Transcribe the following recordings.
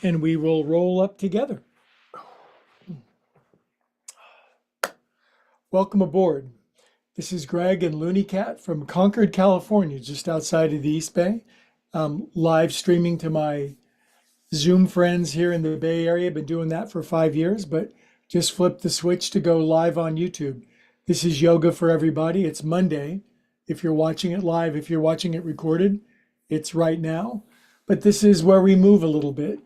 and we will roll up together. Welcome aboard. This is Greg and Looney Cat from Concord, California, just outside of the East Bay. Live streaming to my Zoom friends here in the Bay Area. Been doing that for 5 years, but just flipped the switch to go live on YouTube. This is Yoga for Everybody. It's Monday. If you're watching it live, if you're watching it recorded, it's right now. But this is where we move a little bit.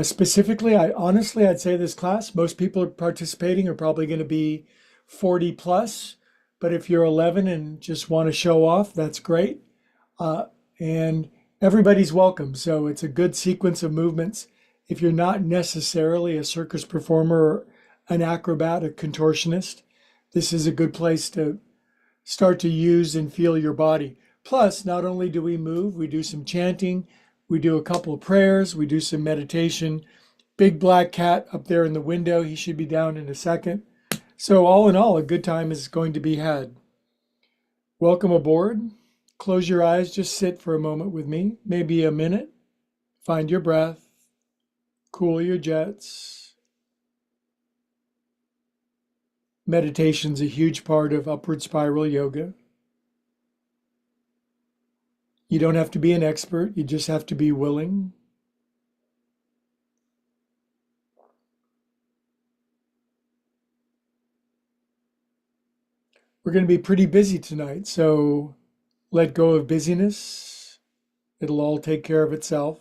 Specifically, I'd say this class, most people are participating are probably going to be 40 plus. But if you're 11 and just want to show off, that's great. And everybody's welcome. So it's a good sequence of movements. If you're not necessarily a circus performer or an acrobat, a contortionist, this is a good place to start to use and feel your body. Plus, not only do we move, we do some chanting, we do a couple of prayers, we do some meditation. Big black cat up there in the window, he should be down in a second. So all in all, a good time is going to be had. Welcome aboard. Close your eyes, just sit for a moment with me, maybe a minute. Find your breath, cool your jets. Meditation's a huge part of upward spiral yoga. You don't have to be an expert, you just have to be willing. We're going to be pretty busy tonight, so let go of busyness. It'll all take care of itself.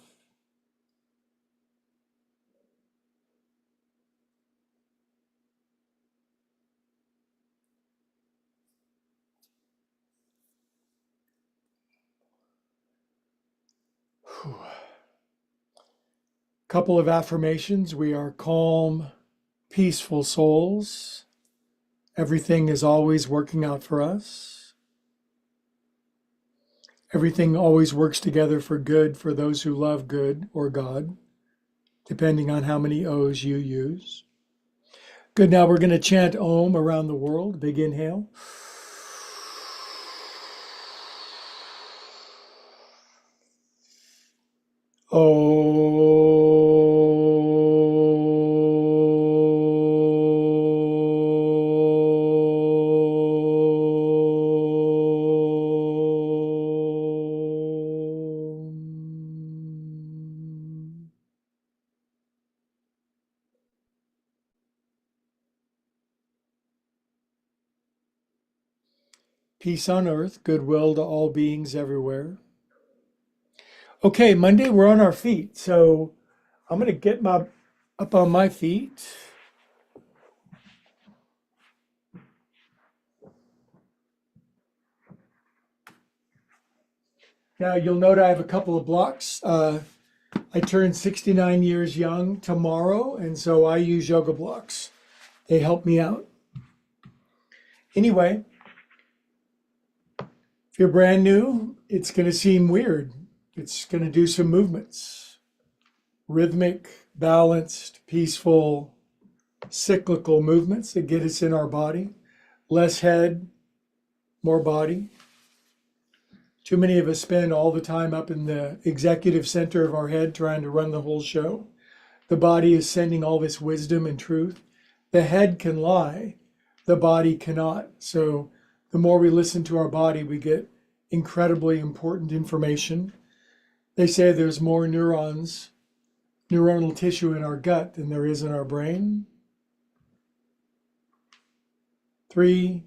Couple of affirmations. We are calm, peaceful souls. Everything is always working out for us. Everything always works together for good for those who love good or God, depending on how many O's you use. Good, now we're going to chant Om around the world. Big inhale. Peace on earth, goodwill to all beings everywhere. Okay, Monday we're on our feet, so I'm going to get up on my feet. Now you'll note I have a couple of blocks. I turn 69 years young tomorrow, and so I use yoga blocks. They help me out. Anyway, if you're brand new, it's going to seem weird. It's going to do some movements. Rhythmic, balanced, peaceful, cyclical movements that get us in our body. Less head, more body. Too many of us spend all the time up in the executive center of our head trying to run the whole show. The body is sending all this wisdom and truth. The head can lie, the body cannot. So the more we listen to our body, we get incredibly important information. They say there's more neuronal tissue in our gut than there is in our brain. 3,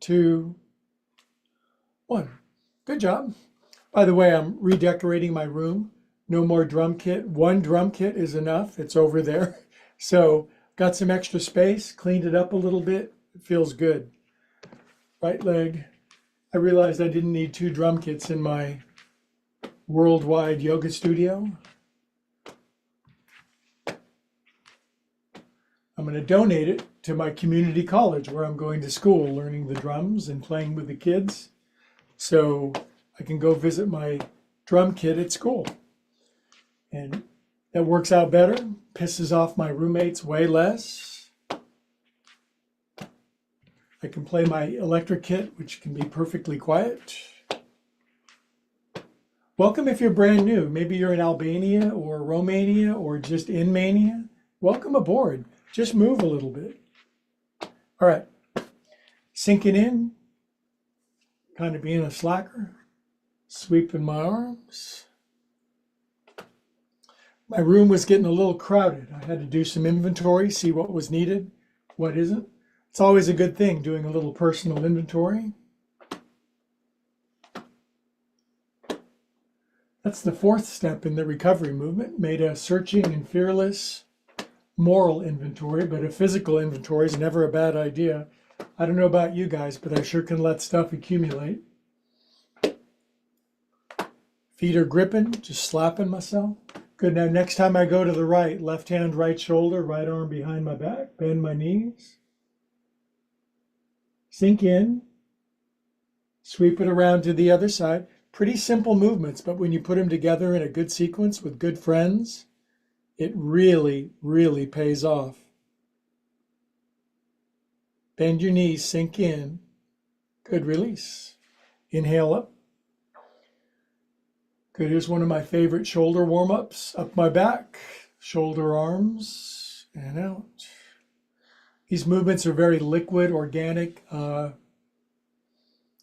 2, 1. Good job. By the way, I'm redecorating my room. No more drum kit. One drum kit is enough. It's over there. So got some extra space, cleaned it up a little bit. It feels good. Right leg. I realized I didn't need 2 drum kits in my worldwide yoga studio. I'm going to donate it to my community college where I'm going to school, learning the drums and playing with the kids. So I can go visit my drum kit at school. And that works out better, pisses off my roommates way less. I can play my electric kit, which can be perfectly quiet. Welcome if you're brand new. Maybe you're in Albania or Romania or just in Mania. Welcome aboard. Just move a little bit. All right. Sinking in, kind of being a slacker. Sweeping my arms. My room was getting a little crowded. I had to do some inventory, see what was needed, what isn't. It's always a good thing doing a little personal inventory. That's the fourth step in the recovery movement. Made a searching and fearless moral inventory, but a physical inventory is never a bad idea. I don't know about you guys, but I sure can let stuff accumulate. Feet are gripping, just slapping myself. Good. Now, next time I go to the right, left hand, right shoulder, right arm behind my back, bend my knees. Sink in. Sweep it around to the other side. Pretty simple movements, but when you put them together in a good sequence with good friends, it really, really pays off. Bend your knees, sink in. Good, release. Inhale up. Good, here's one of my favorite shoulder warm-ups. Up my back, shoulder, arms, and out. These movements are very liquid, organic.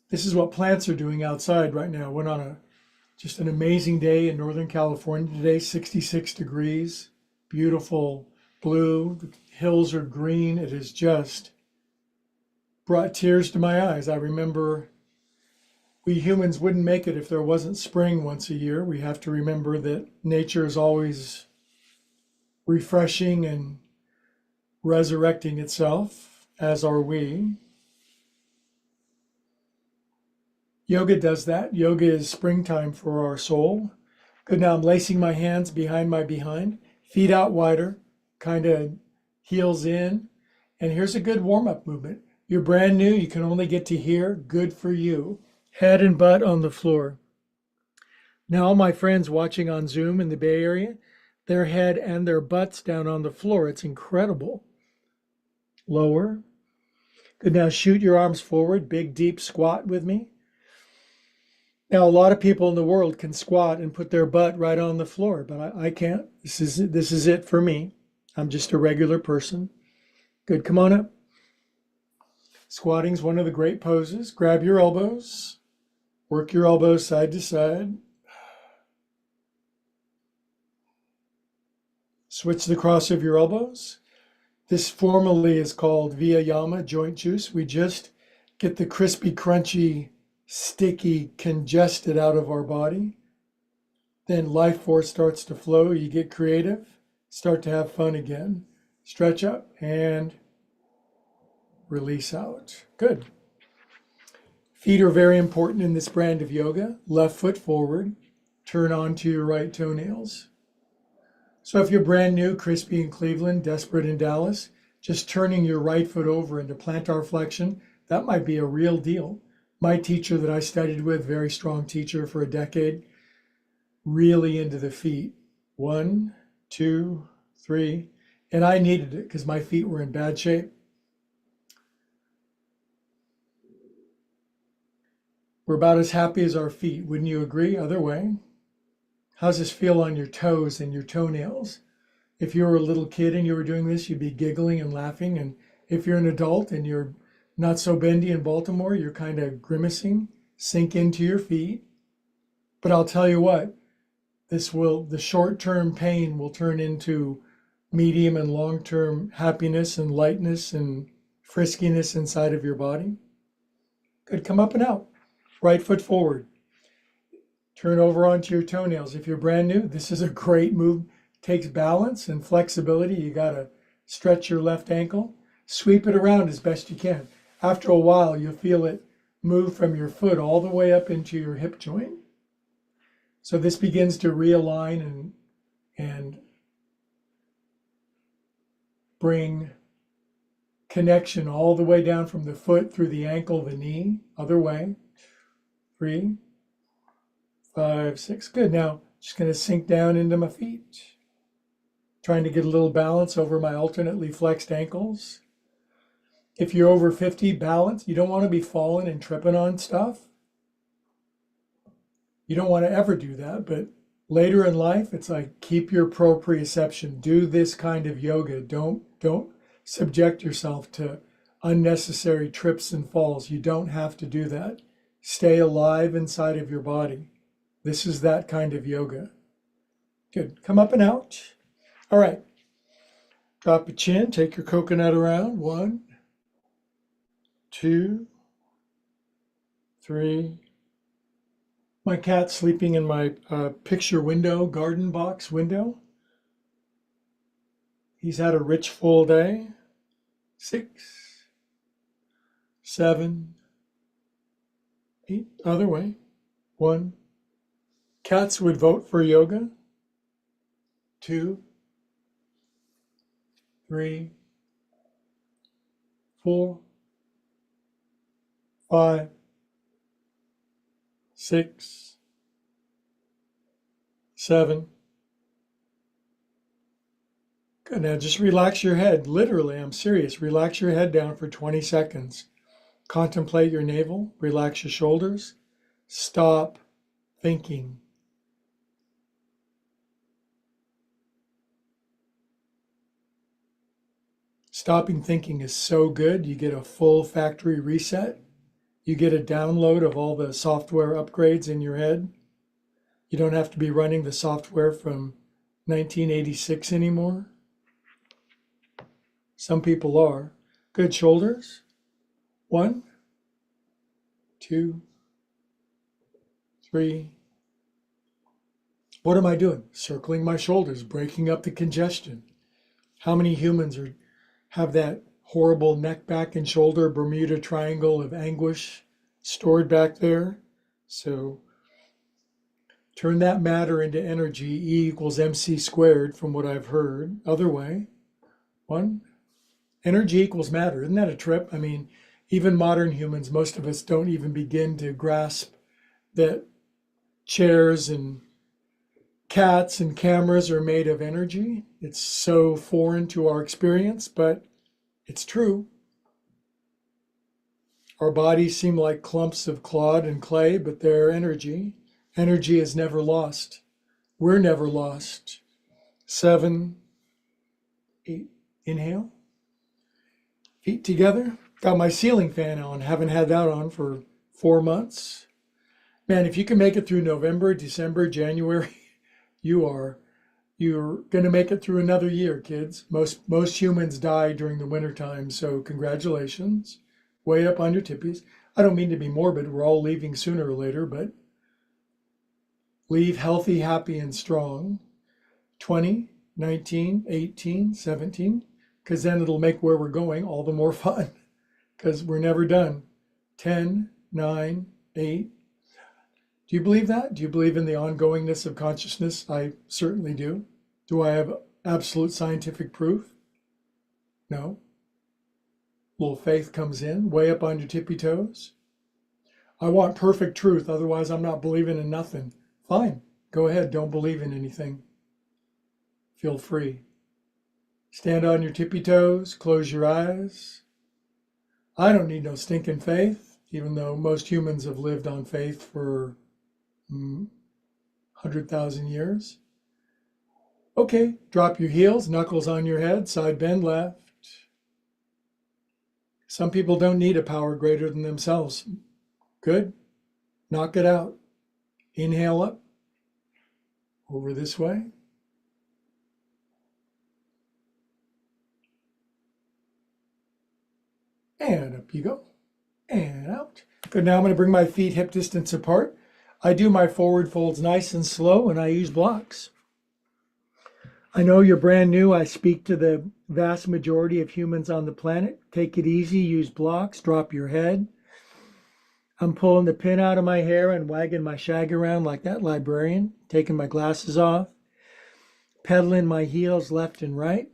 This is what plants are doing outside right now. Went on just an amazing day in Northern California today, 66 degrees, beautiful blue. The hills are green. It has just brought tears to my eyes. I remember we humans wouldn't make it if there wasn't spring once a year. We have to remember that nature is always refreshing and resurrecting itself, as are we. Yoga does that. Yoga is springtime for our soul. Good, now I'm lacing my hands behind my behind, feet out wider, kind of heels in. And here's a good warm-up movement. You're brand new, you can only get to here, good for you. Head and butt on the floor. Now all my friends watching on Zoom in the Bay Area, their head and their butts down on the floor. It's incredible. Lower. Good, now shoot your arms forward, big deep squat with me. Now, a lot of people in the world can squat and put their butt right on the floor, but I can't. This is it for me. I'm just a regular person. Good, come on up. Squatting is one of the great poses. Grab your elbows. Work your elbows side to side. Switch the cross of your elbows. This formally is called Viyama, joint juice. We just get the crispy, crunchy, sticky, congested out of our body. Then life force starts to flow. You get creative, start to have fun again. Stretch up and release out. Good. Feet are very important in this brand of yoga. Left foot forward, turn onto your right toenails. So if you're brand new, crispy in Cleveland, desperate in Dallas, just turning your right foot over into plantar flexion, that might be a real deal. My teacher that I studied with, very strong teacher for a decade, really into the feet. 1, 2, 3. And I needed it because my feet were in bad shape. We're about as happy as our feet. Wouldn't you agree? Other way. How's this feel on your toes and your toenails? If you were a little kid and you were doing this, you'd be giggling and laughing. And if you're an adult and you're not so bendy in Baltimore, you're kind of grimacing. Sink into your feet. But I'll tell you what, the short-term pain will turn into medium and long-term happiness and lightness and friskiness inside of your body. Good, come up and out. Right foot forward. Turn over onto your toenails. If you're brand new, this is a great move. Takes balance and flexibility. You gotta stretch your left ankle. Sweep it around as best you can. After a while, you'll feel it move from your foot all the way up into your hip joint. So this begins to realign and bring connection all the way down from the foot through the ankle, the knee, other way. 3, 5, 6. Good. Now, just going to sink down into my feet. Trying to get a little balance over my alternately flexed ankles. If you're over 50, balance. You don't want to be falling and tripping on stuff. You don't want to ever do that, but later in life, it's like keep your proprioception. Do this kind of yoga. Don't subject yourself to unnecessary trips and falls. You don't have to do that. Stay alive inside of your body. This is that kind of yoga. Good. Come up and out. All right. Drop a chin. Take your coconut around. 1, 2, 3. My cat's sleeping in my picture window, garden box window. He's had a rich, full day. 6, 7, 8. Other way. 1. Cats would vote for yoga. 2, 3, 4, 5, 6, 7. Good. Now just relax your head. Literally, I'm serious. Relax your head down for 20 seconds. Contemplate your navel. Relax your shoulders. Stop thinking. Stopping thinking is so good. You get a full factory reset. You get a download of all the software upgrades in your head. You don't have to be running the software from 1986 anymore. Some people are. Good. Shoulders. 1, 2, 3. What am I doing? Circling my shoulders, breaking up the congestion. How many humans have that horrible neck, back, and shoulder Bermuda Triangle of anguish stored back there? So turn that matter into energy. E equals mc squared from what I've heard. Other way. 1. Energy equals matter. Isn't that a trip? I mean, even modern humans, most of us don't even begin to grasp that chairs and cats and cameras are made of energy. It's so foreign to our experience, but it's true. Our bodies seem like clumps of clod and clay, but they're energy. Energy is never lost. We're never lost. 7, 8. Inhale. Feet together. Got my ceiling fan on. Haven't had that on for 4 months. Man, if you can make it through November, December, January, you're going to make it through another year, kids. Most humans die during the wintertime, so congratulations. Way up on your tippies. I don't mean to be morbid. We're all leaving sooner or later, but leave healthy, happy, and strong. 20, 19, 18, 17, because then it'll make where we're going all the more fun, because we're never done. 10, 9, 8. Do you believe that? Do you believe in the ongoingness of consciousness? I certainly do. Do I have absolute scientific proof? No. Little faith comes in, way up on your tippy toes. I want perfect truth, otherwise I'm not believing in nothing. Fine, go ahead, don't believe in anything. Feel free. Stand on your tippy toes, close your eyes. I don't need no stinking faith, even though most humans have lived on faith for 100,000 years. Okay, drop your heels, knuckles on your head, side bend left. Some people don't need a power greater than themselves. Good. Knock it out. Inhale up. Over this way. And up you go. And out. Good. Now I'm going to bring my feet hip distance apart. I do my forward folds nice and slow, and I use blocks. I know you're brand new. I speak to the vast majority of humans on the planet. Take it easy. Use blocks. Drop your head. I'm pulling the pin out of my hair and wagging my shag around like that librarian. Taking my glasses off. Pedaling my heels left and right.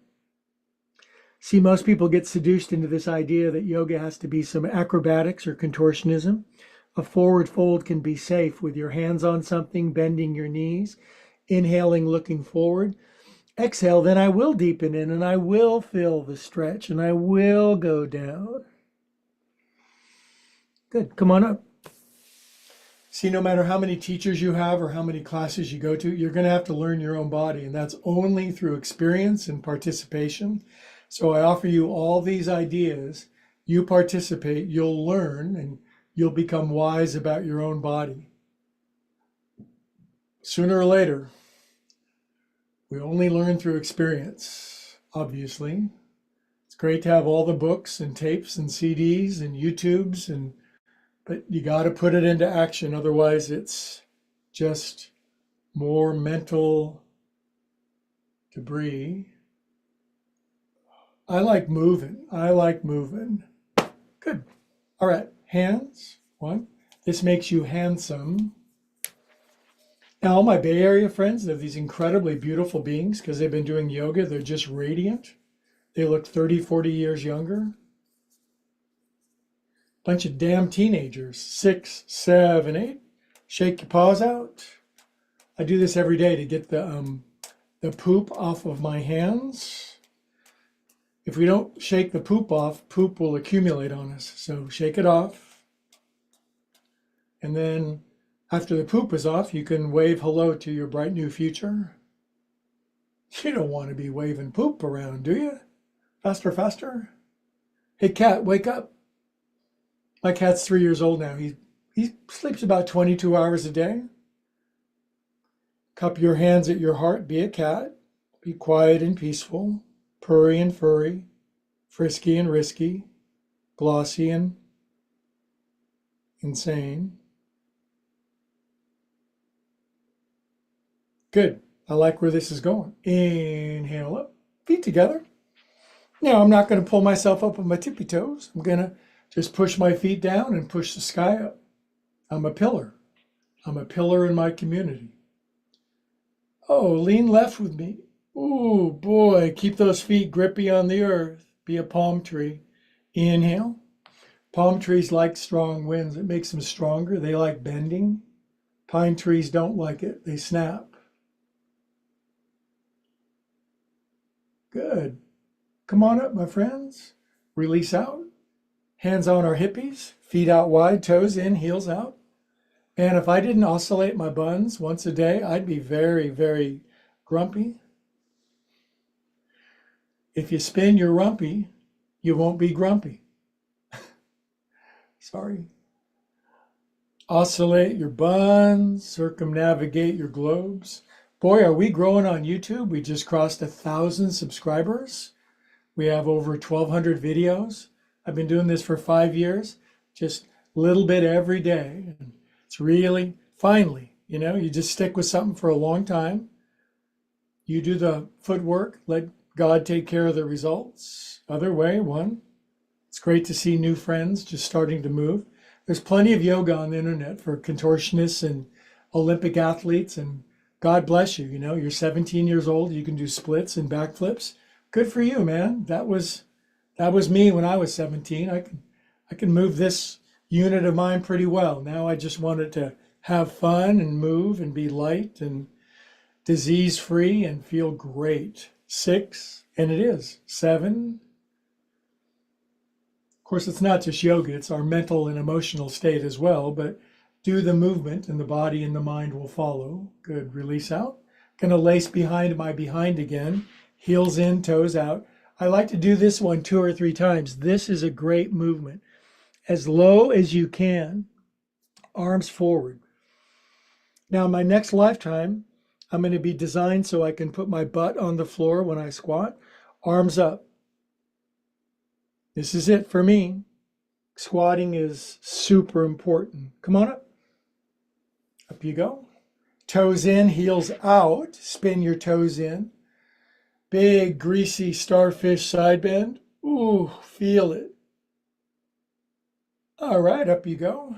See, most people get seduced into this idea that yoga has to be some acrobatics or contortionism. A forward fold can be safe with your hands on something, bending your knees, inhaling, looking forward. Exhale, then I will deepen in and I will feel the stretch and I will go down. Good, come on up. See, no matter how many teachers you have or how many classes you go to, you're going to have to learn your own body, and that's only through experience and participation. So I offer you all these ideas. You participate, you'll learn, and you'll become wise about your own body. Sooner or later, we only learn through experience, obviously. It's great to have all the books and tapes and CDs and YouTubes, but you got to put it into action. Otherwise, it's just more mental debris. I like moving. I like moving. Good. All right. Hands. One. This makes you handsome. Now, all my Bay Area friends, they're these incredibly beautiful beings because they've been doing yoga. They're just radiant. They look 30, 40 years younger. Bunch of damn teenagers. 6, 7, 8. Shake your paws out. I do this every day to get the poop off of my hands. If we don't shake the poop off, poop will accumulate on us. So shake it off. And then after the poop is off, you can wave hello to your bright new future. You don't want to be waving poop around, do you? Faster, faster. Hey, cat, wake up. My cat's 3 years old now. He sleeps about 22 hours a day. Cup your hands at your heart. Be a cat. Be quiet and peaceful. Purry and furry. Frisky and risky. Glossy and insane. Good. I like where this is going. Inhale up. Feet together. Now, I'm not going to pull myself up on my tippy toes. I'm going to just push my feet down and push the sky up. I'm a pillar. I'm a pillar in my community. Oh, lean left with me. Ooh, boy, keep those feet grippy on the earth. Be a palm tree. Inhale. Palm trees like strong winds. It makes them stronger. They like bending. Pine trees don't like it. They snap. Good. Come on up, my friends. Release out. Hands on our hippies. Feet out wide. Toes in, heels out. And if I didn't oscillate my buns once a day, I'd be very, very grumpy. If you spin your rumpy, you won't be grumpy. Sorry. Oscillate your buns, circumnavigate your globes. Boy, are we growing on YouTube. We just crossed 1,000 subscribers. We have over 1,200 videos. I've been doing this for 5 years, just a little bit every day. It's really, finally, you just stick with something for a long time. You do the footwork, let God take care of the results. Other way, one. It's great to see new friends just starting to move. There's plenty of yoga on the internet for contortionists and Olympic athletes, and God bless you. You're 17 years old, you can do splits and backflips. Good for you, man. That was me when I was 17. I can move this unit of mine pretty well. Now I just wanted to have fun and move and be light and disease-free and feel great. 6, and it is. 7. Of course, it's not just yoga, it's our mental and emotional state as well, but do the movement and the body and the mind will follow. Good. Release out. Gonna lace behind my behind again. Heels in, toes out. I like to do this one 2 or 3 times. This is a great movement. As low as you can, arms forward. Now, in my next lifetime, I'm going to be designed so I can put my butt on the floor when I squat, arms up. This is it for me. Squatting is super important. Come on up. Up you go. Toes in, heels out. Spin your toes in. Big, greasy starfish side bend. Ooh, feel it. All right, up you go.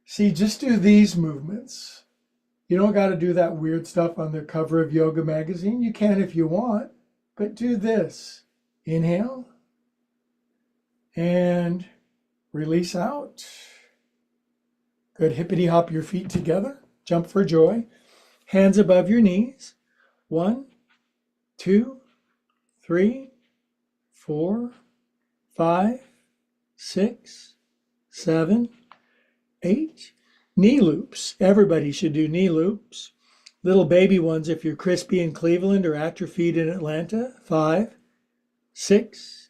See, just do these movements. You don't got to do that weird stuff on the cover of Yoga Magazine. You can if you want, but do this. Inhale. And release out. Good. Hippity hop your feet together. Jump for joy. Hands above your knees. 1, 2, 3, 4, 5, 6, 7, 8. Knee loops. Everybody should do knee loops. Little baby ones if you're crispy in Cleveland or at your feet in Atlanta. 5, 6,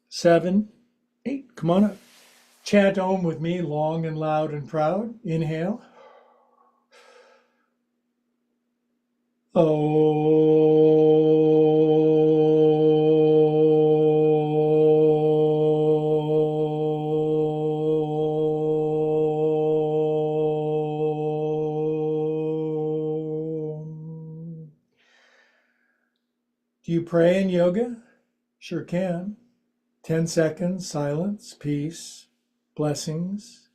7, 8. Come on up. Chant Om with me, long and loud and proud. Inhale. Om. Do you pray in yoga? Sure can. 10 seconds, silence, peace, blessings.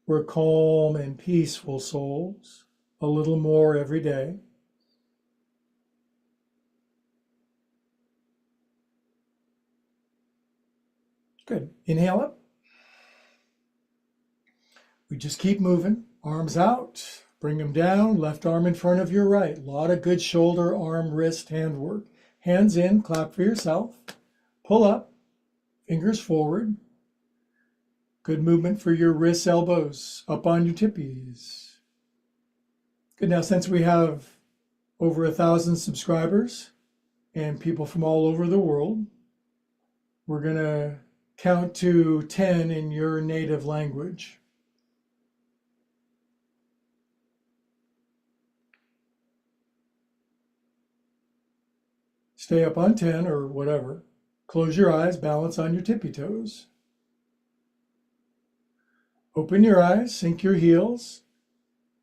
We're calm and peaceful souls, a little more every day. Good. Inhale up. We just keep moving. Arms out, bring them down, left arm in front of your right. A lot of good shoulder, arm, wrist, hand work. Hands in, clap for yourself. Pull up, fingers forward. Good movement for your wrists, elbows, up on your tippies. Good. Now, since we have over 1,000 subscribers and people from all over the world, we're going to count to 10 in your native language. Stay up on 10 or whatever. Close your eyes, balance on your tippy toes. Open your eyes, sink your heels.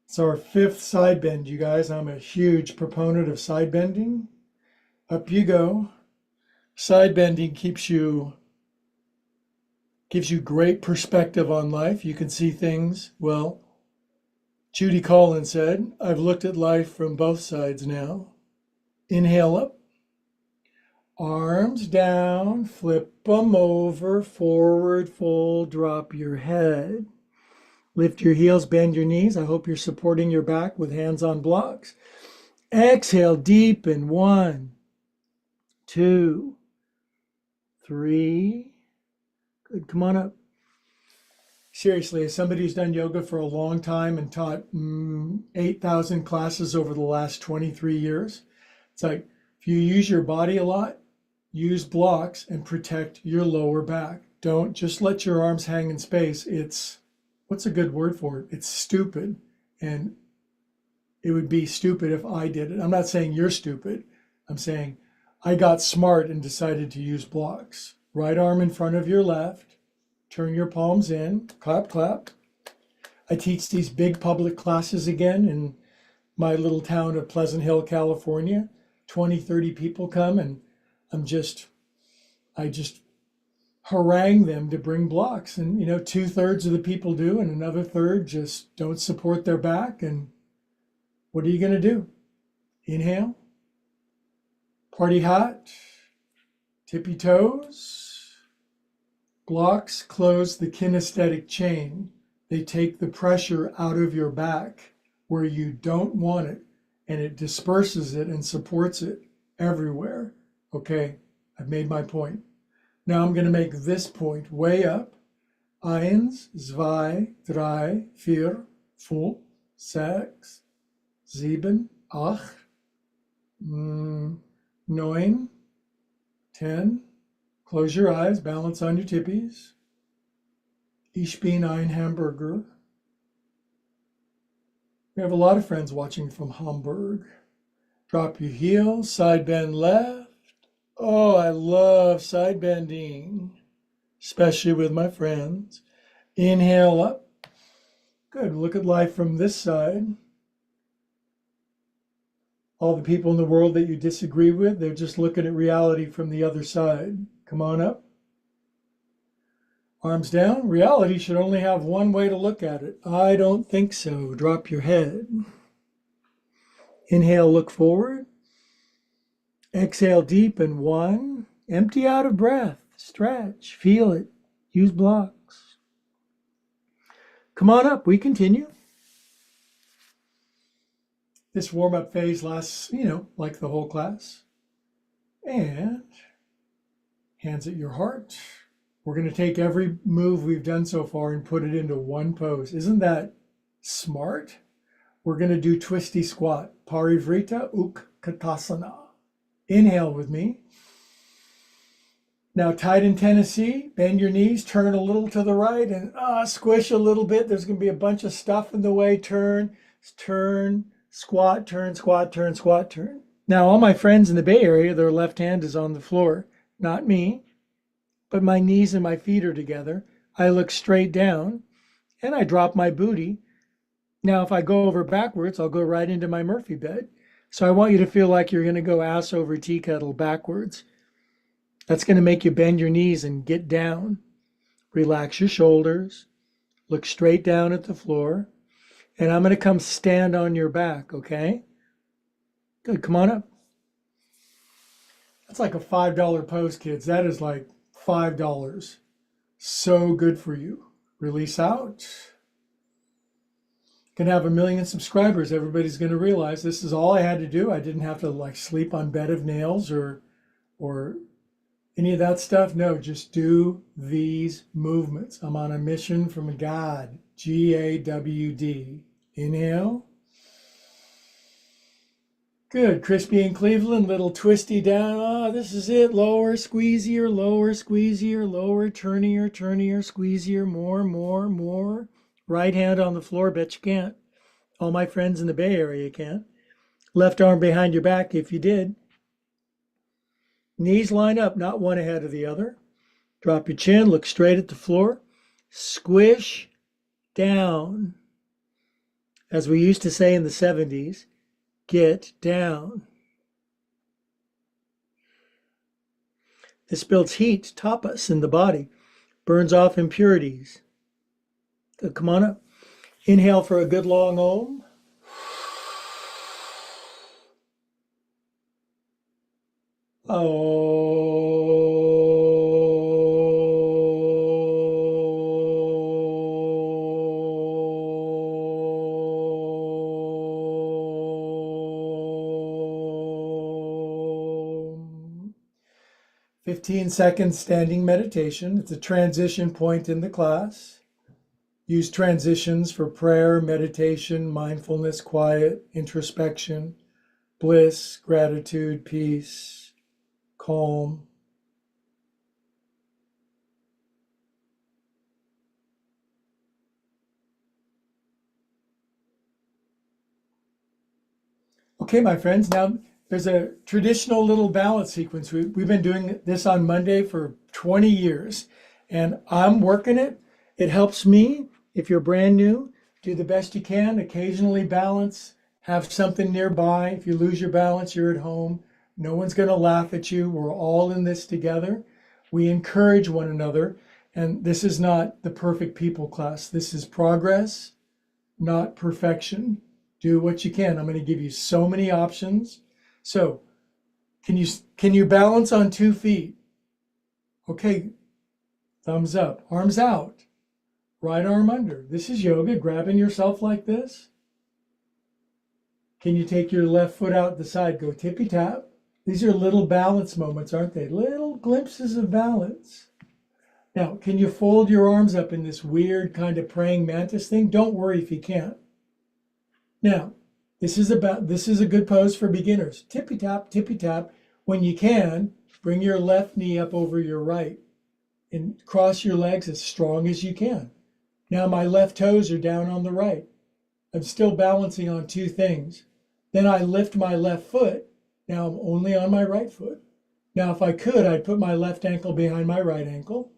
It's our 5th side bend, you guys. I'm a huge proponent of side bending. Up you go. Side bending gives you great perspective on life. You can see things. Well, Judy Collins said, I've looked at life from both sides now. Inhale up. Arms down, flip them over, forward fold, drop your head. Lift your heels, bend your knees. I hope you're supporting your back with hands on blocks. Exhale, deepen. 1, 2, 3. Good, come on up. Seriously, as somebody who's done yoga for a long time and taught 8,000 classes over the last 23 years, it's like if you use your body a lot, use blocks and protect your lower back. Don't just let your arms hang in space. What's a good word for it? It's stupid. And it would be stupid if I did it. I'm not saying you're stupid. I'm saying I got smart and decided to use blocks. Right arm in front of your left. Turn your palms in. Clap, clap. I teach these big public classes again in my little town of Pleasant Hill, California. 20, 30 people come, and I just harangue them to bring blocks. And 2/3 of the people do, and another third just don't support their back. And what are you going to do? Inhale. Party hot. Tippy toes. Blocks close the kinesthetic chain. They take the pressure out of your back where you don't want it, and it disperses it and supports it everywhere. Okay, I've made my point. Now I'm going to make this point way up. 1, 2, 3, 4, 5, 6, 7, 8, 9, 10. Close your eyes, balance on your tippies. Ich bin ein Hamburger. We have a lot of friends watching from Hamburg. Drop your heels, side bend left. Oh, I love side bending, especially with my friends. Inhale up. Good. Look at life from this side. All the people in the world that you disagree with, they're just looking at reality from the other side. Come on up. Arms down. Reality should only have one way to look at it. I don't think so. Drop your head. Inhale, look forward. Exhale deep in 1. Empty out of breath. Stretch. Feel it. Use blocks. Come on up. We continue. This warm-up phase lasts, like the whole class. And hands at your heart. We're going to take every move we've done so far and put it into one pose. Isn't that smart? We're going to do twisty squat, Parivrita Utkatasana. Inhale with me. Now tight in Tennessee, bend your knees, turn a little to the right and squish a little bit. There's going to be a bunch of stuff in the way. Turn, squat, turn, squat, turn, squat, turn. Now all my friends in the Bay Area, their left hand is on the floor. Not me, but my knees and my feet are together. I look straight down and I drop my booty. Now if I go over backwards, I'll go right into my Murphy bed. So I want you to feel like you're going to go ass over tea kettle backwards. That's going to make you bend your knees and get down. Relax your shoulders. Look straight down at the floor. And I'm going to come stand on your back, okay? Good, come on up. That's like a $5 pose, kids. That is like $5. So good for you. Release out. Gonna have 1 million subscribers. Everybody's gonna realize this is all I had to do. I didn't have to like sleep on bed of nails or any of that stuff. No, just do these movements. I'm on a mission from God. G-A-W-D. Inhale. Good. Crispy in Cleveland. Little twisty down. Oh, this is it. Lower, squeezier, lower, squeezier, lower, turnier, squeezier, more. Right hand on the floor. Bet you can't. All my friends in the Bay Area can't. Left arm behind your back if you did. Knees line up, not one ahead of the other. Drop your chin, look straight at the floor. Squish down. As we used to say in the 70s, get down. This builds heat, tapas, in the body, burns off impurities. Good, come on up. Inhale for a good long Om. Om. 15 seconds standing meditation. It's a transition point in the class. Use transitions for prayer, meditation, mindfulness, quiet, introspection, bliss, gratitude, peace, calm. Okay, my friends, now there's a traditional little balance sequence. We've been doing this on Monday for 20 years, and I'm working it. It helps me. If you're brand new, do the best you can. Occasionally balance, have something nearby. If you lose your balance, you're at home. No one's going to laugh at you. We're all in this together. We encourage one another. And this is not the perfect people class. This is progress, not perfection. Do what you can. I'm going to give you so many options. So can you balance on 2 feet? Okay, thumbs up, arms out. Right arm under. This is yoga, grabbing yourself like this. Can you take your left foot out the side? Go tippy tap. These are little balance moments, aren't they? Little glimpses of balance. Now, can you fold your arms up in this weird kind of praying mantis thing? Don't worry if you can't. Now, this is a good pose for beginners. Tippy tap, tippy tap. When you can, bring your left knee up over your right and cross your legs as strong as you can. Now my left toes are down on the right. I'm still balancing on 2 things. Then I lift my left foot. Now I'm only on my right foot. Now if I could, I'd put my left ankle behind my right ankle,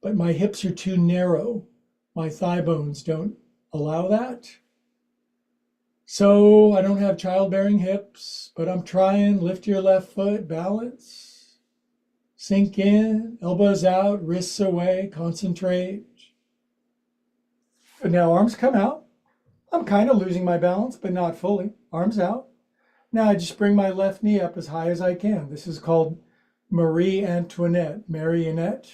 but my hips are too narrow. My thigh bones don't allow that. So I don't have childbearing hips, but I'm trying. Lift your left foot, balance. Sink in, elbows out, wrists away, concentrate. Now arms come out. I'm kind of losing my balance, but not fully. Arms out. Now I just bring my left knee up as high as I can. This is called Marie Antoinette, marionette.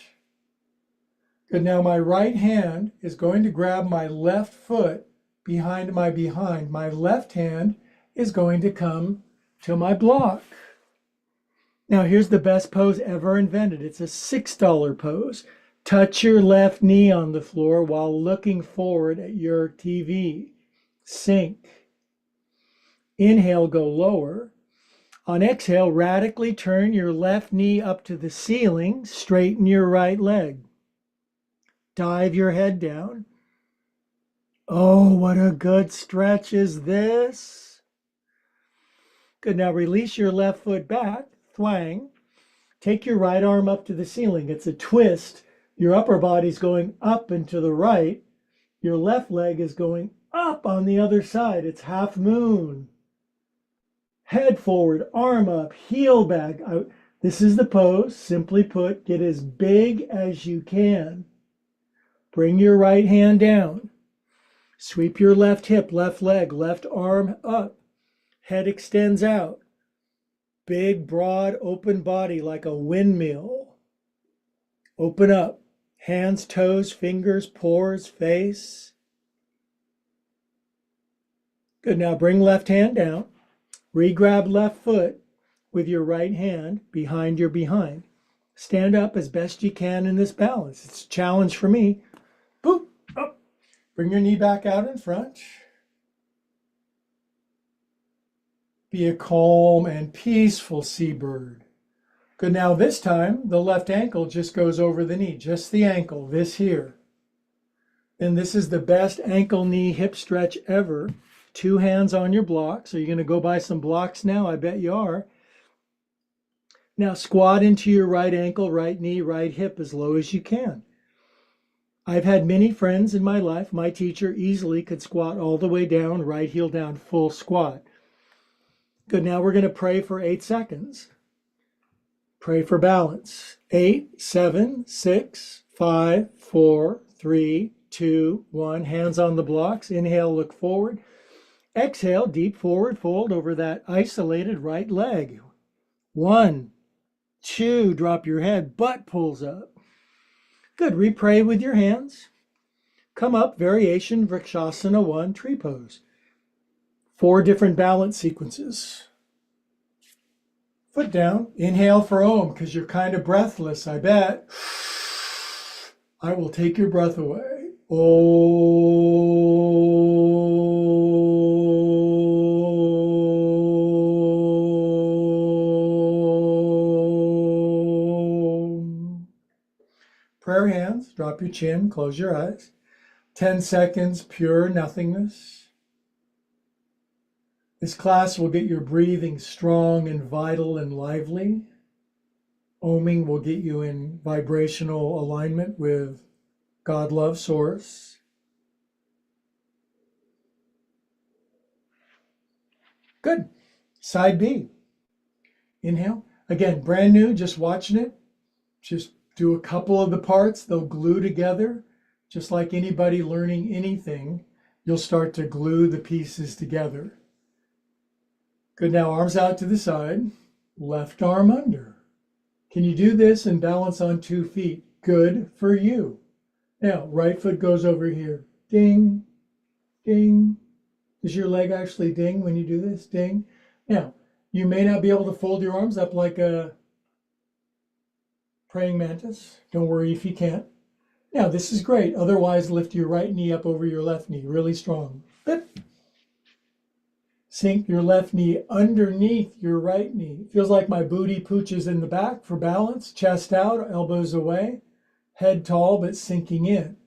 Good, now my right hand is going to grab my left foot behind my behind. My left hand is going to come to my block. Now here's the best pose ever invented. It's a $6 pose. Touch your left knee on the floor while looking forward at your TV. Sink. Inhale, go lower. On exhale, radically turn your left knee up to the ceiling. Straighten your right leg. Dive your head down. Oh, what a good stretch is this. Good. Now release your left foot back. Thwang. Take your right arm up to the ceiling. It's a twist. Your upper body's going up and to the right. Your left leg is going up on the other side. It's half moon. Head forward, arm up, heel back. This is the pose. Simply put, get as big as you can. Bring your right hand down. Sweep your left hip, left leg, left arm up. Head extends out. Big, broad, open body like a windmill. Open up. Hands, toes, fingers, pores, face. Good. Now bring left hand down. Re-grab left foot with your right hand behind your behind. Stand up as best you can in this balance. It's a challenge for me. Boop, up. Bring your knee back out in front. Be a calm and peaceful seabird. Good. Now this time, the left ankle just goes over the knee, just the ankle, this here. And this is the best ankle, knee, hip stretch ever. 2 hands on your blocks. Are you going to go buy some blocks now? I bet you are. Now squat into your right ankle, right knee, right hip as low as you can. I've had many friends in my life. My teacher easily could squat all the way down, right heel down, full squat. Good. Now we're going to pray for 8 seconds. Pray for balance. 8, 7, 6, 5, 4, 3, 2, 1. Hands on the blocks. Inhale, look forward. Exhale, deep forward fold over that isolated right leg. 1, 2, drop your head, butt pulls up. Good. Repray with your hands. Come up, variation, Vrikshasana 1, tree pose. 4 different balance sequences. Foot down. Inhale for Om, because you're kind of breathless, I bet. I will take your breath away. Om. Prayer hands. Drop your chin. Close your eyes. 10 seconds, pure nothingness. This class will get your breathing strong and vital and lively. Oming will get you in vibrational alignment with God, love, source. Good. Side B. Inhale. Again, brand new, just watching it. Just do a couple of the parts. They'll glue together. Just like anybody learning anything, you'll start to glue the pieces together. Good. Now arms out to the side. Left arm under. Can you do this and balance on 2 feet? Good for you. Now, right foot goes over here. Ding, ding. Does your leg actually ding when you do this? Ding. Now, you may not be able to fold your arms up like a praying mantis. Don't worry if you can't. Now, this is great. Otherwise, lift your right knee up over your left knee. Really strong. Bip. Sink your left knee underneath your right knee. Feels like my booty pooches in the back for balance. Chest out, elbows away. Head tall, but sinking in.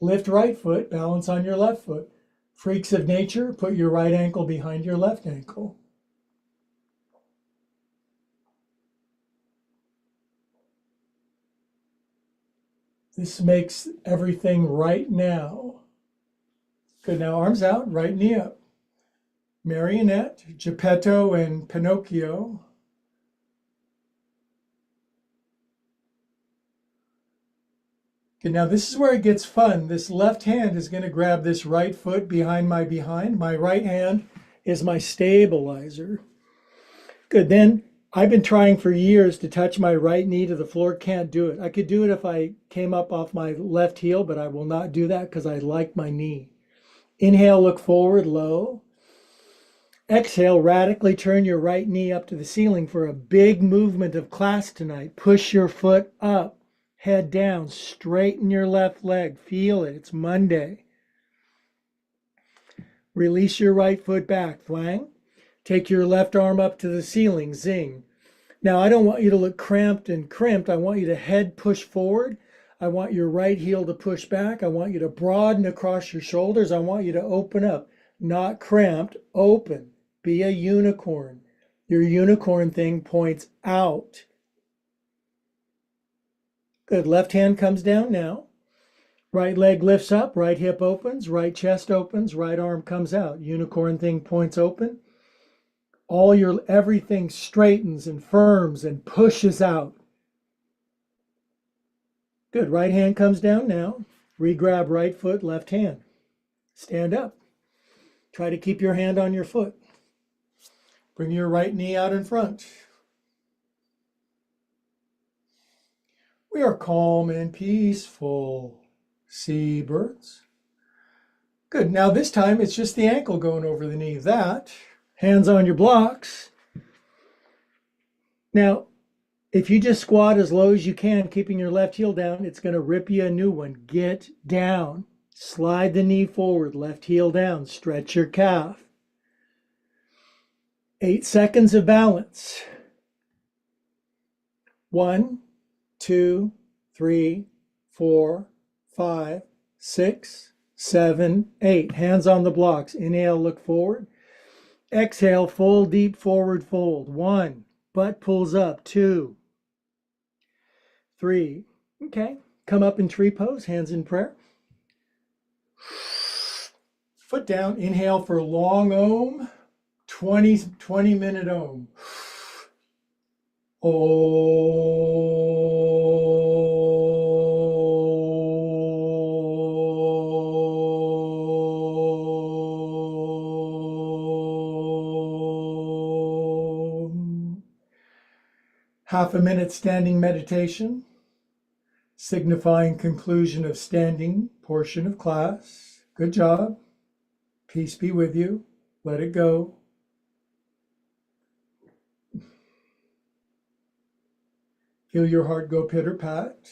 Lift right foot, balance on your left foot. Freaks of nature, put your right ankle behind your left ankle. This makes everything right now. Good. Now arms out, right knee up. Marionette, Geppetto, and Pinocchio. Okay, now this is where it gets fun. This left hand is going to grab this right foot behind my behind. My right hand is my stabilizer. Good. Then I've been trying for years to touch my right knee to the floor. Can't do it. I could do it if I came up off my left heel, but I will not do that because I like my knee. Inhale, look forward, low. Exhale, radically turn your right knee up to the ceiling for a big movement of class tonight. Push your foot up. Head down, straighten your left leg. Feel it, it's Monday. Release your right foot back, flang. Take your left arm up to the ceiling, zing. Now, I don't want you to look cramped and crimped. I want you to head push forward. I want your right heel to push back. I want you to broaden across your shoulders. I want you to open up, not cramped, open. Be a unicorn. Your unicorn thing points out. Good. Left hand comes down now. Right leg lifts up, right hip opens, right chest opens, right arm comes out. Unicorn thing points open. Everything straightens and firms and pushes out. Good. Right hand comes down now. Re-grab right foot, left hand. Stand up. Try to keep your hand on your foot. Bring your right knee out in front. We are calm and peaceful. Seabirds. Good. Now this time it's just the ankle going over the knee. That. Hands on your blocks. Now, if you just squat as low as you can, keeping your left heel down, it's going to rip you a new one. Get down. Slide the knee forward. Left heel down. Stretch your calf. 8 seconds of balance. 1, 2, 3, 4, 5, 6, 7, 8. Hands on the blocks. Inhale, look forward. Exhale, full deep forward fold. 1, butt pulls up. 2, 3. Okay, come up in tree pose, hands in prayer. Foot down, inhale for long Om. 20-minute Om. Half a minute standing meditation, signifying conclusion of standing portion of class. Good job. Peace be with you. Let it go. Feel your heart go pitter-pat.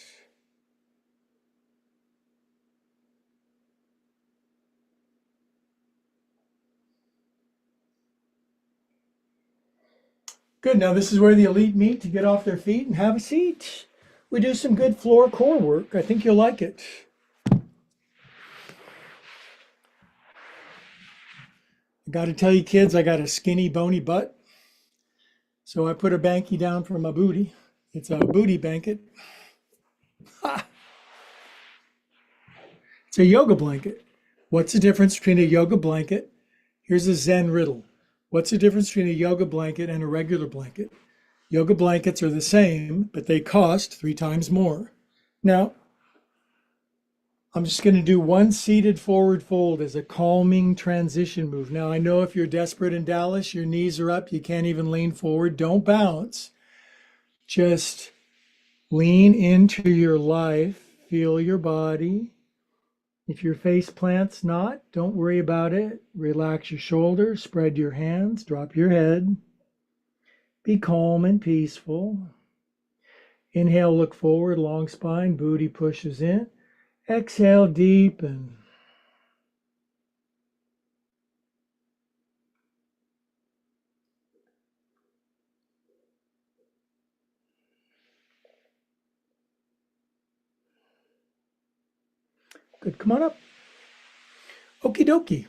Good, now this is where the elite meet to get off their feet and have a seat. We do some good floor core work. I think you'll like it. I got to tell you kids, I got a skinny, bony butt. So I put a banky down for my booty. It's a booty blanket. Ha! It's a yoga blanket. What's the difference between a yoga blanket? Here's a Zen riddle. What's the difference between a yoga blanket and a regular blanket? Yoga blankets are the same, but they cost 3 times more. Now, I'm just going to do one seated forward fold as a calming transition move. Now, I know if you're desperate in Dallas, your knees are up, you can't even lean forward. Don't bounce. Just lean into your life. Feel your body. If your face plant's not, don't worry about it. Relax your shoulders, spread your hands, drop your head. Be calm and peaceful. Inhale, look forward, long spine, booty pushes in. Exhale, deepen. Good, come on up. Okie dokie.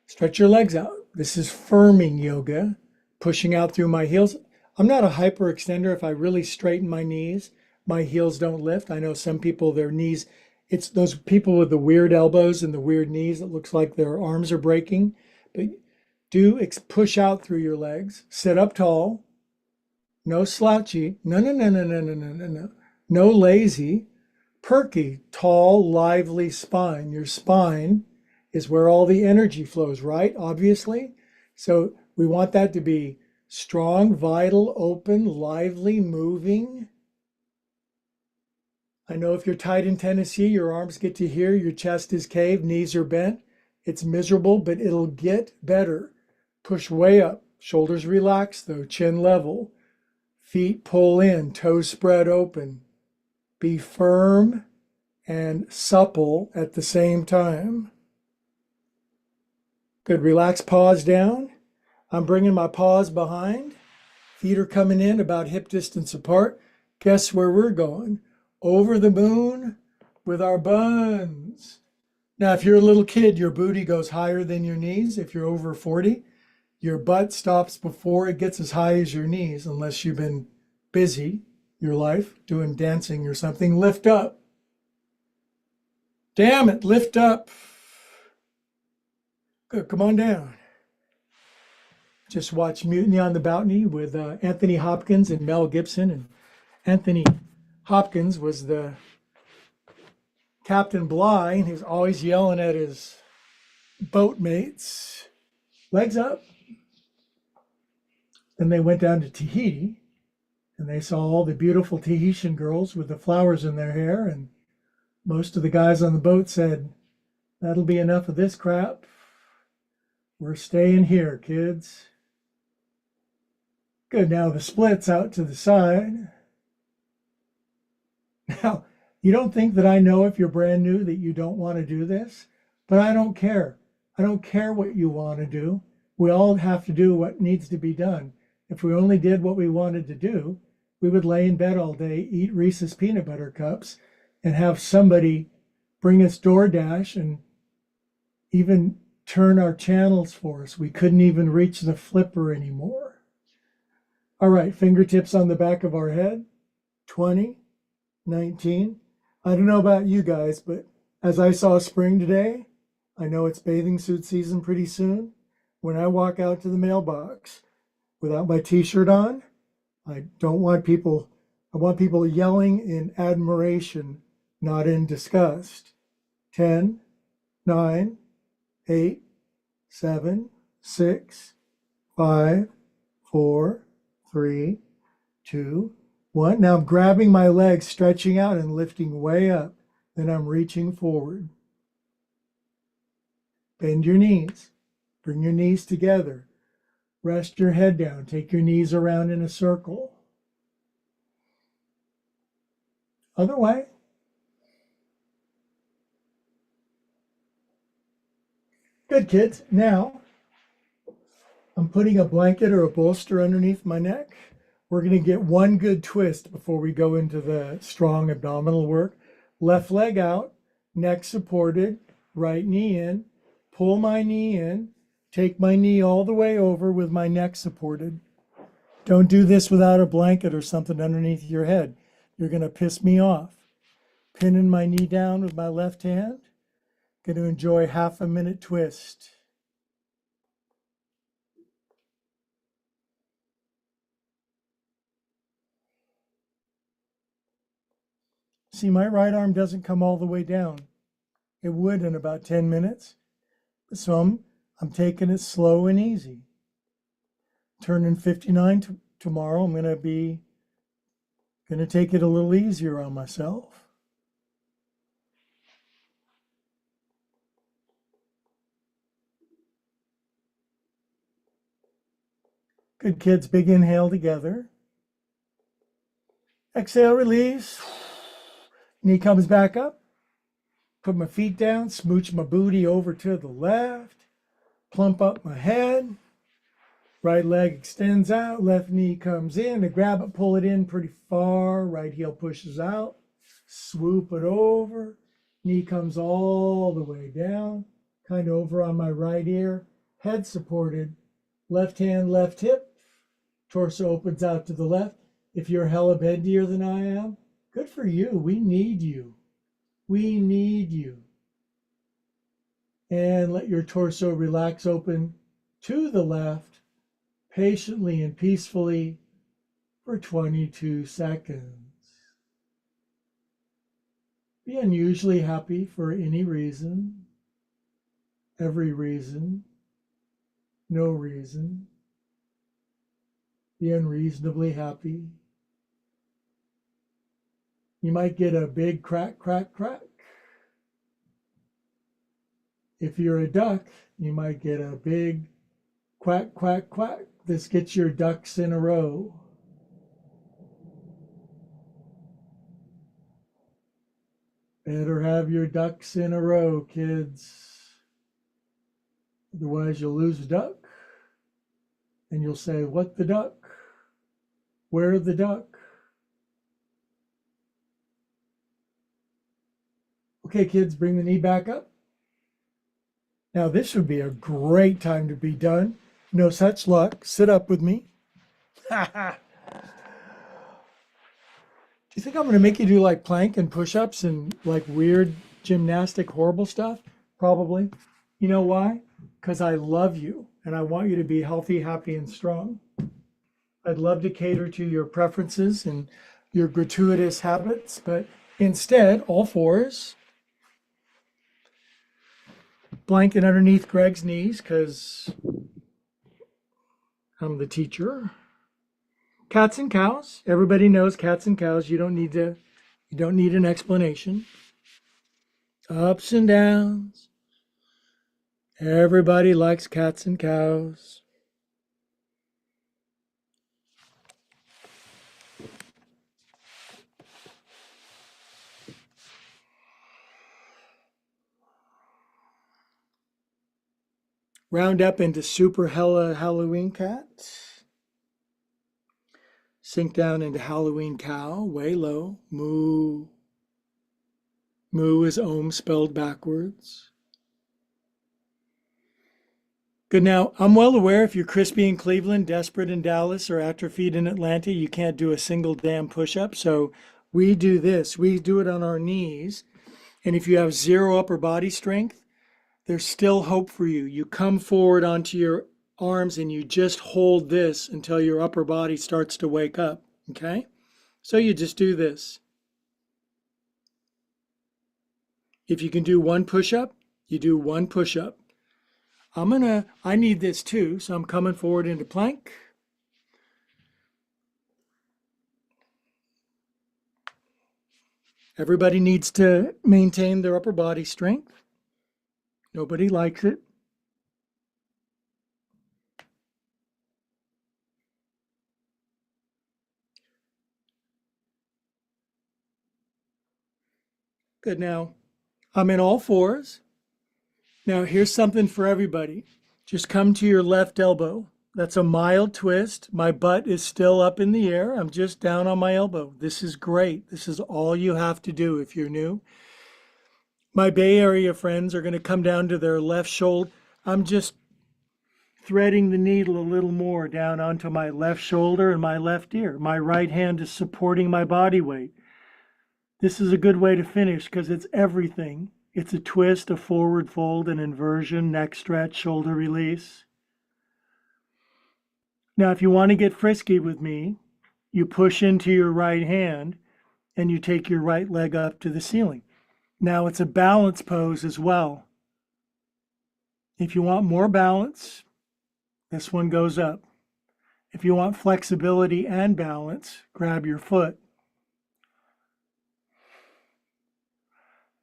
Stretch your legs out. This is firming yoga, pushing out through my heels. I'm not a hyperextender. If I really straighten my knees, my heels don't lift. I know some people, their knees, it's those people with the weird elbows and the weird knees. It looks like their arms are breaking. But push out through your legs. Sit up tall. No slouchy. No. No lazy. Perky, tall, lively spine. Your spine is where all the energy flows, right? Obviously. So we want that to be strong, vital, open, lively, moving. I know if you're tight in Tennessee, your arms get to here, your chest is caved, knees are bent. It's miserable, but it'll get better. Push way up. Shoulders relaxed though, chin level. Feet pull in, toes spread open. Be firm and supple at the same time. Good. Relax paws down. I'm bringing my paws behind. Feet are coming in about hip distance apart. Guess where we're going? Over the moon with our buns. Now, if you're a little kid, your booty goes higher than your knees. If you're over 40, your butt stops before it gets as high as your knees, unless you've been busy your life doing dancing or something. Lift up. Damn it, lift up. Good, come on down. Just watched Mutiny on the Bounty with Anthony Hopkins and Mel Gibson. And Anthony Hopkins was the Captain Bligh, and he was always yelling at his boat mates, legs up. Then they went down to Tahiti, and they saw all the beautiful Tahitian girls with the flowers in their hair, and most of the guys on the boat said, "That'll be enough of this crap. We're staying here, kids." Good, now the splits out to the side. Now, you don't think that I know if you're brand new that you don't want to do this, but I don't care. I don't care what you want to do. We all have to do what needs to be done. If we only did what we wanted to do, we would lay in bed all day, eat Reese's peanut butter cups, and have somebody bring us DoorDash and even turn our channels for us. We couldn't even reach the flipper anymore. All right, fingertips on the back of our head. 20, 19. I don't know about you guys, but as I saw spring today, I know it's bathing suit season pretty soon. When I walk out to the mailbox without my t-shirt on, I want people yelling in admiration, not in disgust. 10, 9, 8, 7, 6, 5, 4, 3, 2, 1. Now I'm grabbing my legs, stretching out and lifting way up. Then I'm reaching forward. Bend your knees. Bring your knees together. Rest your head down. Take your knees around in a circle. Other way. Good, kids. Now, I'm putting a blanket or a bolster underneath my neck. We're going to get one good twist before we go into the strong abdominal work. Left leg out, neck supported, right knee in. Pull my knee in. Take my knee all the way over with my neck supported. Don't do this without a blanket or something underneath your head. You're going to piss me off. Pinning my knee down with my left hand. Going to enjoy half a minute twist. See, my right arm doesn't come all the way down. It would in about 10 minutes. So I'm taking it slow and easy. Turning 59 tomorrow, I'm going to take it a little easier on myself. Good, kids. Big inhale together. Exhale, release. Knee comes back up. Put my feet down, smooch my booty over to the left. Plump up my head. Right leg extends out. Left knee comes in. I grab it, pull it in pretty far. Right heel pushes out. Swoop it over. Knee comes all the way down. Kind of over on my right ear. Head supported. Left hand, left hip. Torso opens out to the left. If you're hella bendier than I am, good for you. We need you. We need you. And let your torso relax open to the left, patiently and peacefully for 22 seconds. Be unusually happy for any reason, every reason, no reason. Be unreasonably happy. You might get a big crack, crack, crack. If you're a duck, you might get a big quack, quack, quack. This gets your ducks in a row. Better have your ducks in a row, kids. Otherwise, you'll lose a duck. And you'll say, what the duck? Where the duck? Okay, kids, bring the knee back up. Now, this would be a great time to be done. No such luck. Sit up with me. Do you think I'm going to make you do like plank and push-ups and like weird gymnastic horrible stuff? Probably. You know why? Because I love you and I want you to be healthy, happy, and strong. I'd love to cater to your preferences and your gratuitous habits, but instead, all fours, blanket underneath Greg's knees because I'm the teacher. Cats and cows. Everybody knows cats and cows. You don't need an explanation. Ups and downs. Everybody likes cats and cows. Round up into super hella Halloween cat. Sink down into Halloween cow, way low. Moo. Moo is ohm spelled backwards. Good. Now, I'm well aware if you're crispy in Cleveland, desperate in Dallas, or atrophied in Atlanta, you can't do a single damn push-up. So we do this. We do it on our knees. And if you have zero upper body strength, there's still hope for you. You come forward onto your arms and you just hold this until your upper body starts to wake up. Okay? So you just do this. If you can do one push-up, you do one push-up. I need this too, so I'm coming forward into plank. Everybody needs to maintain their upper body strength. Nobody likes it. Good. Now, I'm in all fours. Now, here's something for everybody. Just come to your left elbow. That's a mild twist. My butt is still up in the air. I'm just down on my elbow. This is great. This is all you have to do if you're new. My Bay Area friends are going to come down to their left shoulder. I'm just threading the needle a little more down onto my left shoulder and my left ear. My right hand is supporting my body weight. This is a good way to finish because it's everything. It's a twist, a forward fold, an inversion, neck stretch, shoulder release. Now, if you want to get frisky with me, you push into your right hand and you take your right leg up to the ceiling. Now, it's a balance pose as well. If you want more balance, this one goes up. If you want flexibility and balance, grab your foot.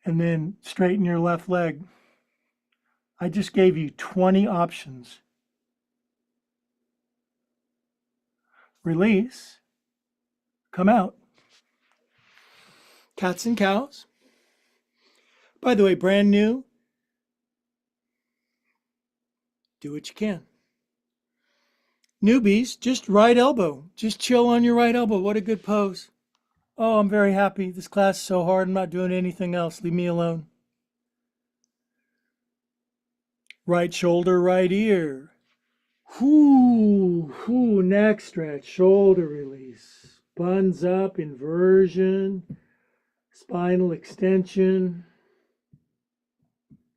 And then straighten your left leg. I just gave you 20 options. Release. Come out. Cats and cows. By the way, brand new. Do what you can. Newbies, just right elbow. Just chill on your right elbow. What a good pose. Oh, I'm very happy. This class is so hard. I'm not doing anything else. Leave me alone. Right shoulder, right ear. Neck stretch, shoulder release. Buns up, inversion, spinal extension.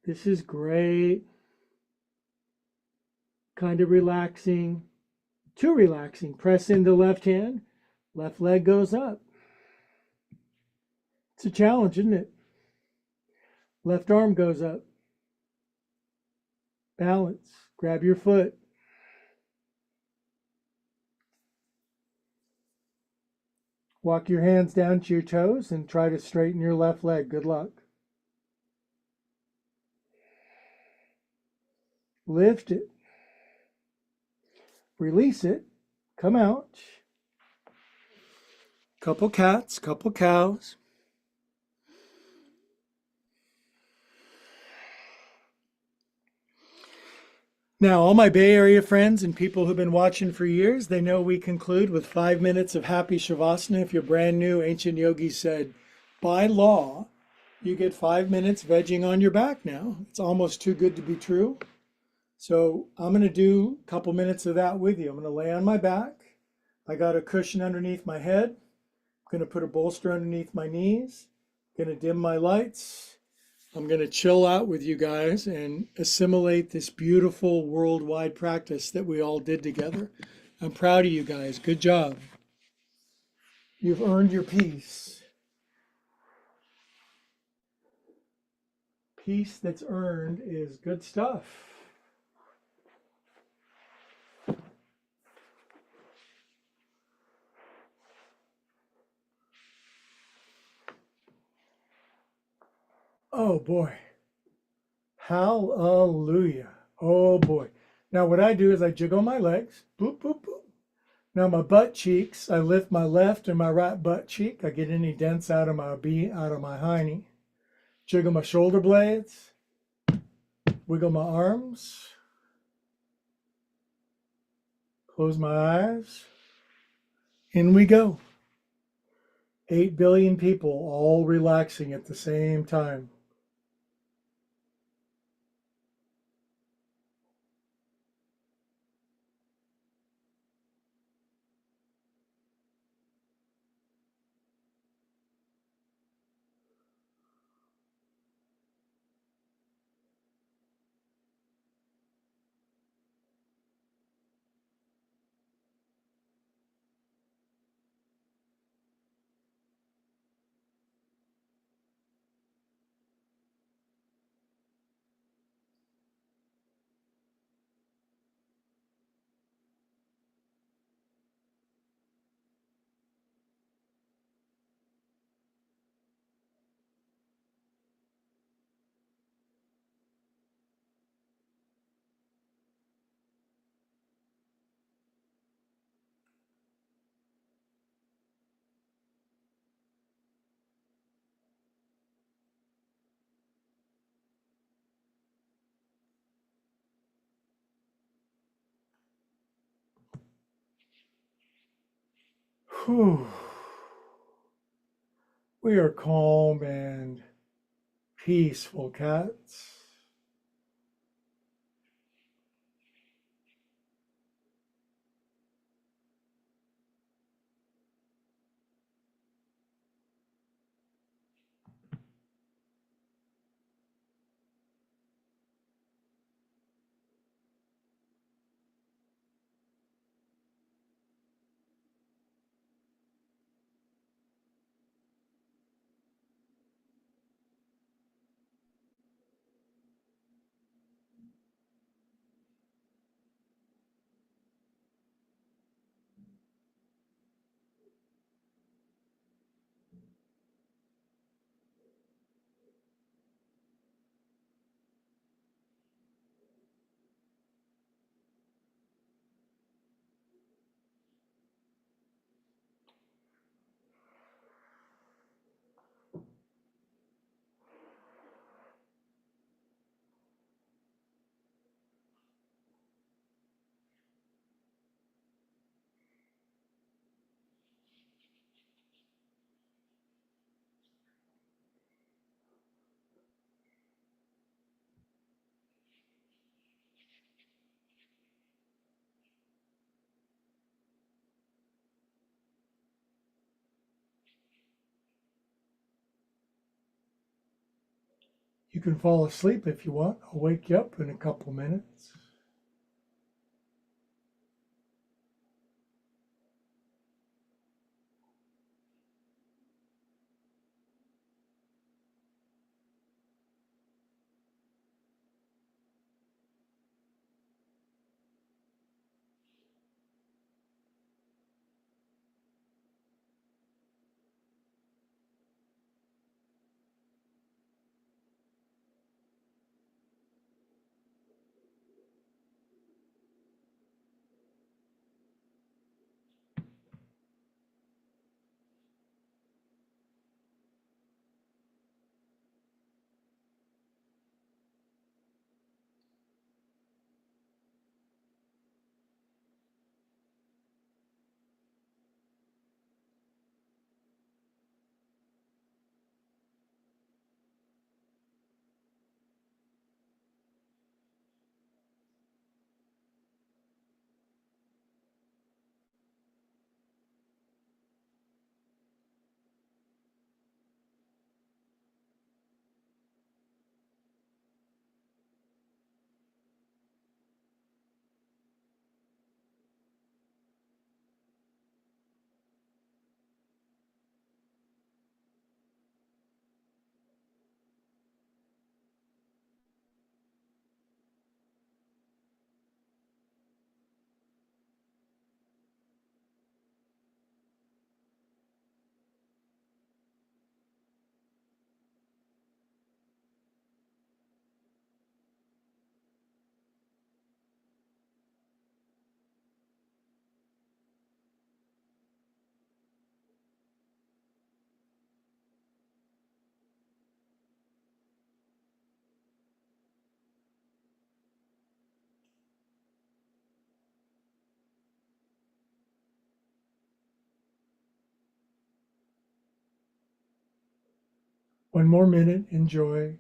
This is great. Kind of relaxing. Too relaxing. Press into left hand. Left leg goes up. It's a challenge, isn't it? Left arm goes up. Balance. Grab your foot. Walk your hands down to your toes and try to straighten your left leg. Good luck. Lift it. Release it. Come out. Couple cats, couple cows. Now, all my Bay Area friends and people who've been watching for years, they know we conclude with 5 minutes of happy Shavasana. If you're brand new, ancient yogis said, by law, you get 5 minutes vegging on your back now. It's almost too good to be true. So I'm going to do a couple minutes of that with you. I'm going to lay on my back. I got a cushion underneath my head. I'm going to put a bolster underneath my knees. I'm going to dim my lights. I'm going to chill out with you guys and assimilate this beautiful worldwide practice that we all did together. I'm proud of you guys. Good job. You've earned your peace. Peace that's earned is good stuff. Oh boy. Hallelujah. Oh boy. Now what I do is I jiggle my legs. Boop, boop, boop. Now my butt cheeks, I lift my left and my right butt cheek. I get any dents out of my hiney. Jiggle my shoulder blades. Wiggle my arms. Close my eyes. In we go. 8 billion people all relaxing at the same time. Whew. We are calm and peaceful cats. You can fall asleep if you want. I'll wake you up in a couple minutes. One more minute. Enjoy.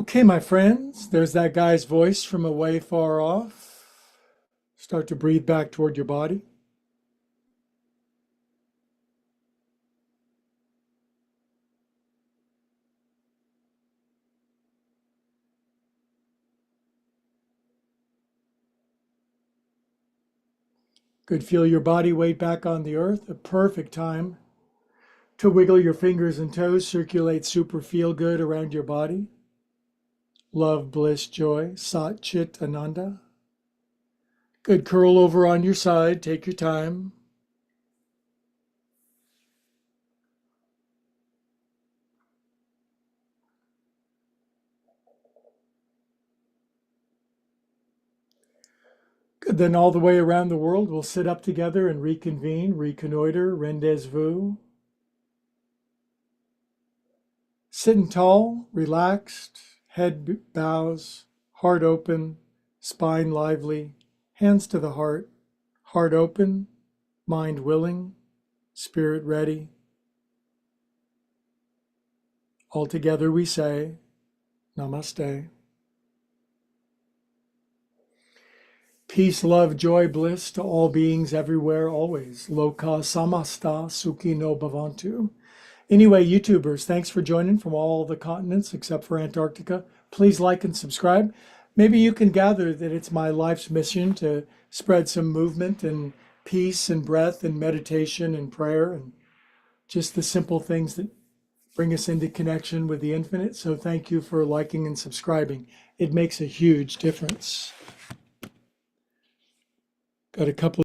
Okay, my friends, there's that guy's voice from away far off. Start to breathe back toward your body. Good. Feel your body weight back on the earth. A perfect time to wiggle your fingers and toes, circulate super feel good around your body. Love, bliss, joy, Sat Chit Ananda. Good. Curl over on your side. Take your time. Good. Then all the way around the world, we'll sit up together and reconvene, reconnoiter, rendezvous. Sitting tall, relaxed, head bows, heart open, spine lively, hands to the heart open, mind willing, spirit ready. All together we say, Namaste. Peace, love, joy, bliss to all beings everywhere, always. Loka samasta sukhi no bhavantu. Anyway, YouTubers, thanks for joining from all the continents except for Antarctica. Please like and subscribe. Maybe you can gather that it's my life's mission to spread some movement and peace and breath and meditation and prayer and just the simple things that bring us into connection with the infinite. So thank you for liking and subscribing. It makes a huge difference. Got a couple